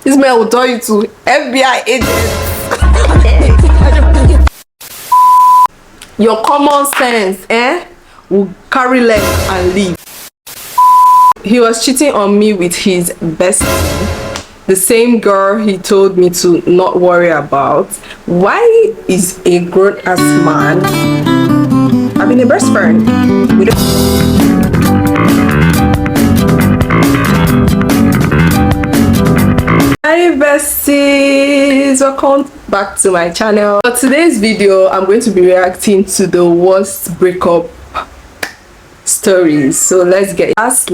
This man will tell you to FBI agent. Your common sense, will carry leg and leave. He was cheating on me with his bestie, the same girl he told me to not worry about. Why is a grown-ass man having a best friend with Hi besties, welcome back to my channel. For today's video, I'm going to be reacting to the worst breakup stories. So let's get last.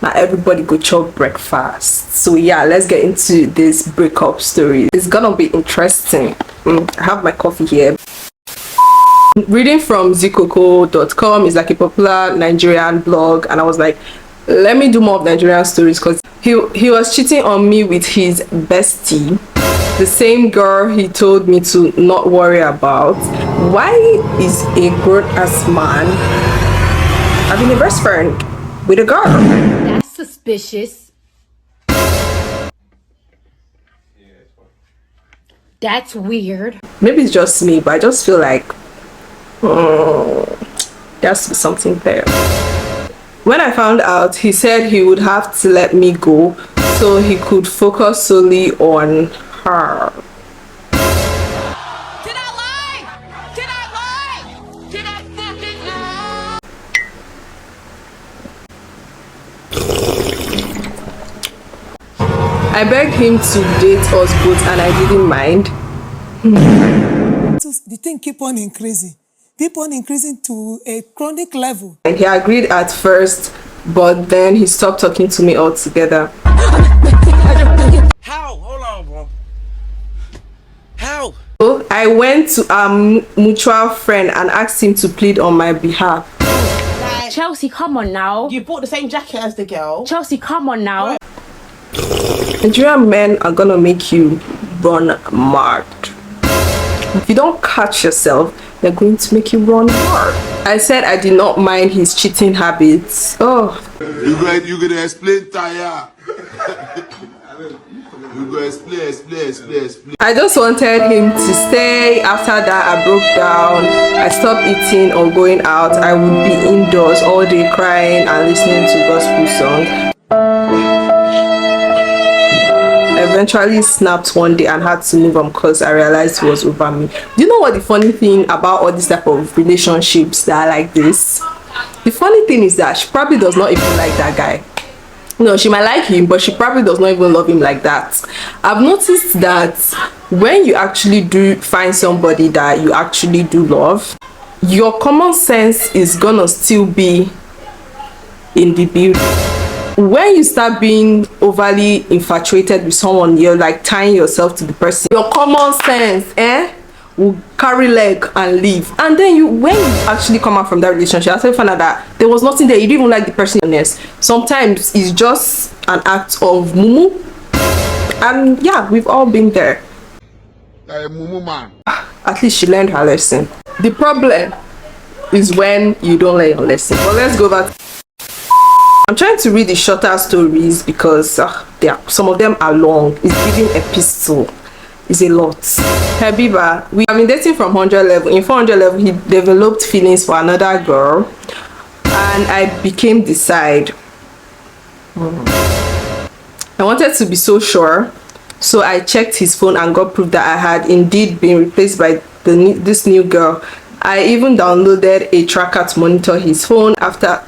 Now everybody go chop breakfast. So yeah, let's get into this breakup story. It's gonna be interesting. I have my coffee here. Reading from zikoko.com is like a popular Nigerian blog, and I was like, let me do more of Nigerian stories because he was cheating on me with his bestie, the same girl he told me to not worry about. Why is a grown-ass man having a best friend with a girl? That's suspicious. That's weird. Maybe it's just me, but I just feel like there's something there. When I found out, he said he would have to let me go so he could focus solely on her. Did I lie? Did I lie? Did I fucking lie? I begged him to date us both and I didn't mind. The thing keep on increasing to a chronic level. And he agreed at first, but then he stopped talking to me altogether. How? Hold on, bro. How? So I went to a mutual friend and asked him to plead on my behalf. Chelsea, come on now. You bought the same jacket as the girl. Chelsea, come on now. Nigerian men are gonna make you run mad. If you don't catch yourself, they're going to make you run hard. I said I did not mind his cheating habits. Oh. You gonna explain, Taya. You gonna explain. I just wanted him to stay. After that, I broke down. I stopped eating or going out. I would be indoors all day crying and listening to gospel songs. I eventually snapped one day and had to move on because I realized he was over me. Do you know what the funny thing about all these type of relationships that are like this? The funny thing is that she probably does not even like that guy. No, she might like him, but she probably does not even love him like that. I've noticed that when you actually do find somebody that you actually do love, your common sense is gonna still be in the building. When you start being overly infatuated with someone, you're like tying yourself to the person. Your common sense will carry leg and leave. And then when you actually come out from that relationship, after you find out that there was nothing there, you didn't even like the person. Sometimes it's just an act of mumu. And yeah, we've all been there. Mumu man. At least she learned her lesson. The problem is when you don't learn your lesson. But let's go back. I'm trying to read the shorter stories because some of them are long. It's giving epistle. It's a lot. Habiba, we have been dating from 100 level. In 400 level, he developed feelings for another girl, and I became the side. I wanted to be so sure, so I checked his phone and got proof that I had indeed been replaced by this new girl. I even downloaded a tracker to monitor his phone after.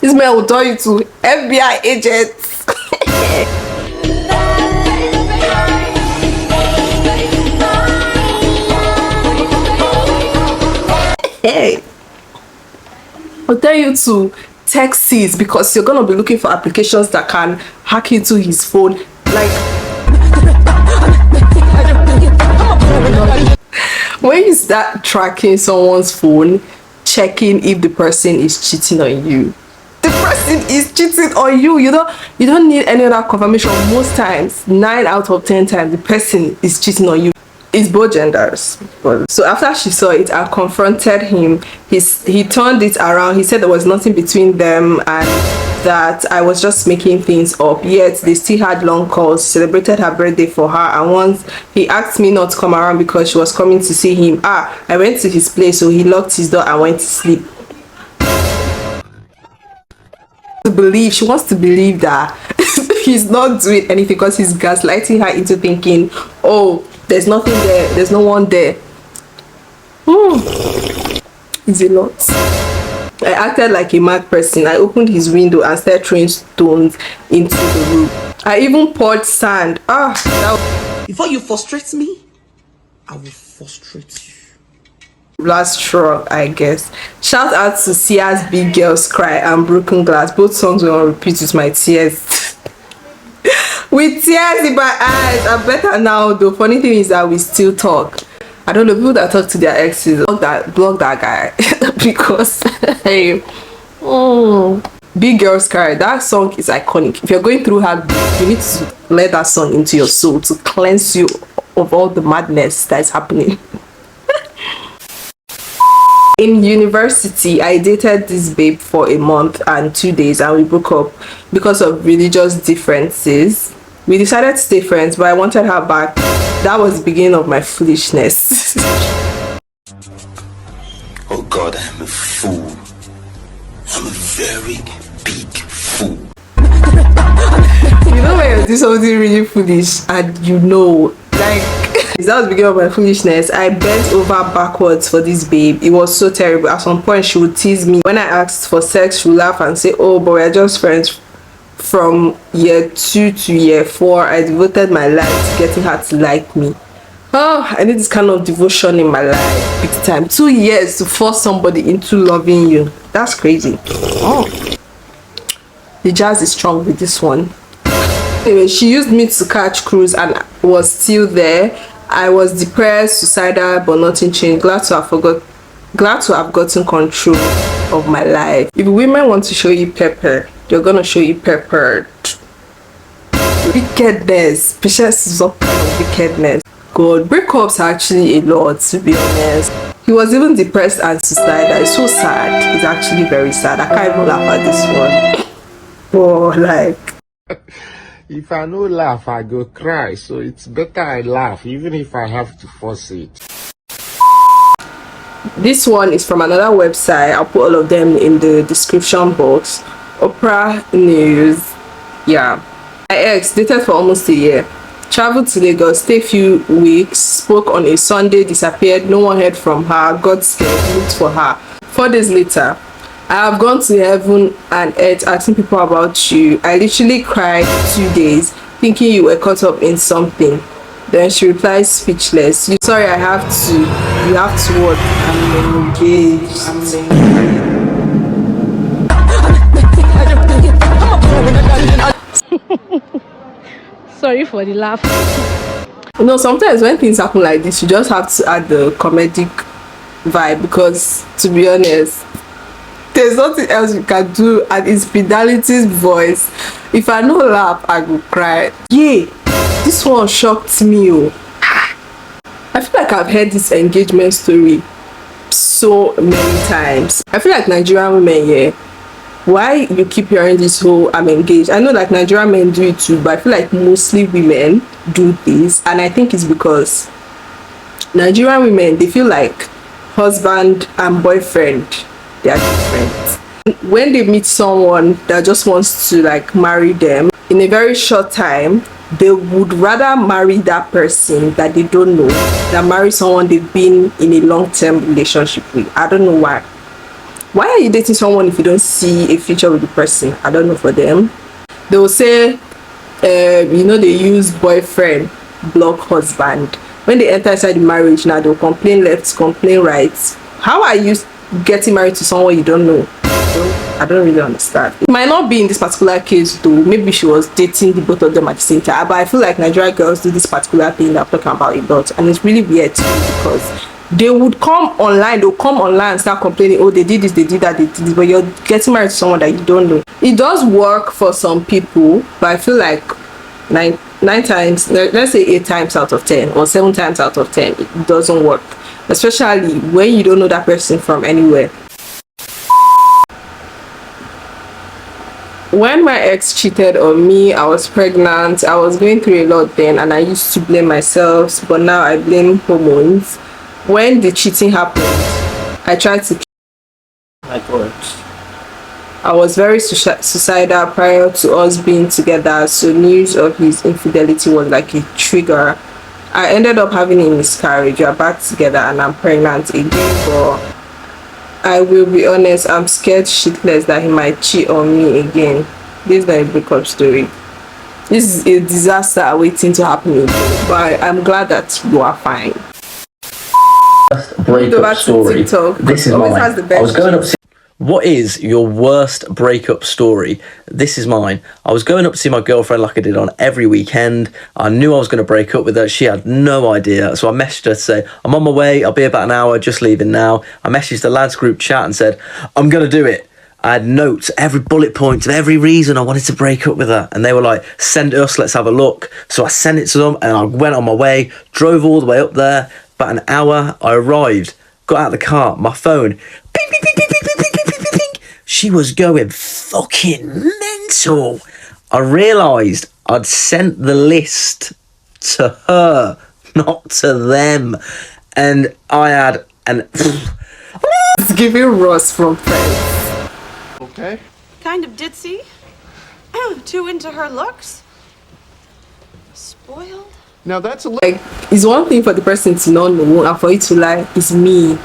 This man will tell you to FBI agents. Hey, I'll tell you to text his because you're gonna be looking for applications that can hack into his phone. Like when you start tracking someone's phone, checking if the person is cheating on you. The person is cheating on you. You don't need any other confirmation. Most times, 9 out of 10 times, the person is cheating on you. It's both genders. But so after she saw it and confronted him, he turned it around. He said there was nothing between them and that I was just making things up. Yet they still had long calls, celebrated her birthday for her, and once he asked me not to come around because she was coming to see him. I went to his place, so he locked his door and went to sleep. She wants to believe that he's not doing anything because he's gaslighting her into thinking, oh, there's nothing there, there's no one there. It's a lot. I acted like a mad person. I opened his window and started throwing stones into the room. I even poured sand. Before you frustrate me, I will frustrate you. Last straw, I guess. Shout out to Sia's Big Girls Cry and Broken Glass. Both songs were on repeat with my tears. With tears in my eyes. I'm better now though. Funny thing is that we still talk. I don't know, people that talk to their exes block that guy. Because hey, Big Girls Cry, that song is iconic. If you're going through hard, you need to let that song into your soul to cleanse you of all the madness that is happening. In university, I dated this babe for a month and 2 days and we broke up because of religious differences. We decided to stay friends, but I wanted her back. That was the beginning of my foolishness. Oh God, I'm a fool. I'm a very big fool. You know when you do something really foolish and you know, like, that was the beginning of my foolishness. I bent over backwards for this babe. It was so terrible. At some point, she would tease me. When I asked for sex, she would laugh and say, oh, but we're just friends. From year 2 to year 4, I devoted my life to getting her to like me. Oh, I need this kind of devotion in my life. Big time. 2 years to force somebody into loving you. That's crazy. Oh, the jazz is strong with this one. Anyway, she used me to catch cruise and was still there. I was depressed, suicidal, but nothing changed. Glad to have gotten control of my life. If women want to show you pepper, they're gonna show you peppered. Wickedness. Patience is all kind of wickedness. God, breakups are actually a lot, to be honest. He was even depressed and suicidal. It's so sad. It's actually very sad. I can't even laugh at this one. Oh, like. If I no laugh, I go cry. So it's better I laugh, even if I have to force it. This one is from another website. I'll put all of them in the description box. Opera News. Yeah. My ex dated for almost a year. Traveled to Lagos, stayed a few weeks, spoke on a Sunday, disappeared, no one heard from her, got scared, looked for her. 4 days later, I have gone to heaven and earth asking people about you. I literally cried 2 days thinking you were caught up in something. Then she replies speechless. Sorry, I have to. You have to what? I'm engaged. Sorry for the laugh. You know, sometimes when things happen like this, you just have to add the comedic vibe because, to be honest, there's nothing else you can do, and it's Fidelity's voice. If I no laugh, I go cry. Yeah, this one shocked me. Oh. I feel like I've heard this engagement story so many times. I feel like Nigerian women, yeah, why you keep hearing this whole I'm engaged? I know like Nigerian men do it too, but I feel like mostly women do this, and I think it's because Nigerian women, they feel like husband and boyfriend, they are different. When they meet someone that just wants to like marry them in a very short time, they would rather marry that person that they don't know than marry someone they've been in a long-term relationship with. I don't know why. Why are you dating someone if you don't see a future with the person? I don't know for them. They will say, you know, they use boyfriend, block husband. When they enter inside the marriage now, they'll complain left, complain right. How are you getting married to someone you don't know? I don't really understand. It might not be in this particular case though. Maybe she was dating the both of them at the same time. But I feel like Nigerian girls do this particular thing that I'm talking about a lot. And it's really weird too because they would come online, they'll come online and start complaining, oh, they did this, they did that, they did this, but you're getting married to someone that you don't know. It does work for some people, but I feel like Nine times, let's say 8 times out of 10 or 7 times out of 10, it doesn't work, especially when you don't know that person from anywhere. When my ex cheated on me, I was pregnant. I was going through a lot then, and I used to blame myself, but now I blame hormones. When the cheating happened, I tried to. My God. I was very suicidal prior to us being together, so news of his infidelity was like a trigger. I ended up having a miscarriage. We are back together and I'm pregnant again, but I will be honest, I'm scared shitless that he might cheat on me again. This is not a breakup story. This is a disaster waiting to happen again, but I'm glad that you are fine. Breakup story. This is mine. I was going up. What is your worst breakup story? This is mine. I was going up to see my girlfriend like I did on every weekend. I knew I was going to break up with her. She had no idea. So I messaged her to say, I'm on my way. I'll be about an hour, just leaving now. I messaged the lads group chat and said, I'm going to do it. I had notes, every bullet point of every reason I wanted to break up with her. And they were like, send us, let's have a look. So I sent it to them and I went on my way, drove all the way up there. About an hour, I arrived, got out of the car, my phone, ping, ping, ping, ping, ping, ping, ping, ping, ping, ping. She was going fucking mental. I realised I'd sent the list to her, not to them. And I had an... It's giving Ross from Friends. Okay. Kind of ditzy. Too into her looks. Spoiled. Now that's a Like, it's one thing for the person to not know and for you to lie, it's me.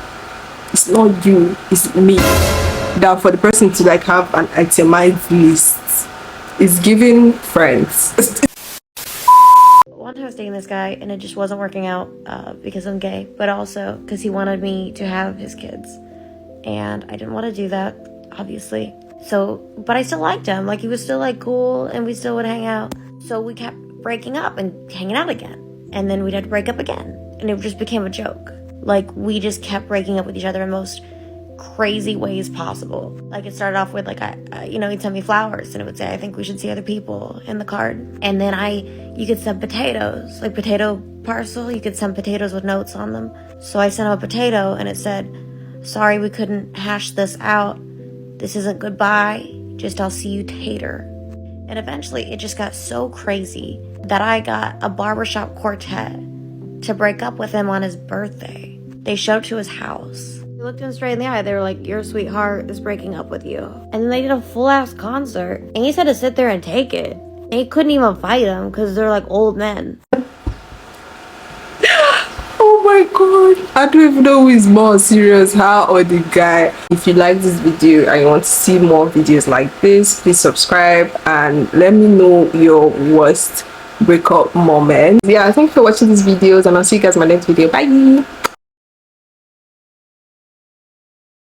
It's not you, it's me. That for the person to like have an itemized list. It's giving Friends. One time I was dating this guy and it just wasn't working out because I'm gay, but also because he wanted me to have his kids. And I didn't want to do that, obviously. So, but I still liked him. Like, he was still like cool and we still would hang out. So we kept breaking up and hanging out again. And then we'd have to break up again. And it just became a joke. Like, we just kept breaking up with each other in most crazy ways possible. Like, it started off with like, he'd send me flowers and it would say, I think we should see other people in the card. And then you could send potatoes, like potato parcel. You could send potatoes with notes on them. So I sent him a potato and it said, sorry, we couldn't hash this out. This isn't goodbye. Just I'll see you tater. And eventually it just got so crazy that I got a barbershop quartet to break up with him on his birthday. They showed up to his house. We looked him straight in the eye. They were like, your sweetheart is breaking up with you. And then they did a full-ass concert. And he said to sit there and take it. And he couldn't even fight him because they're like old men. Oh my God, I don't even know who is more serious, her or the guy. If you like this video and you want to see more videos like this, please subscribe and let me know your worst breakup moment. Yeah, thank you for watching these videos and I'll see you guys in my next video. Bye.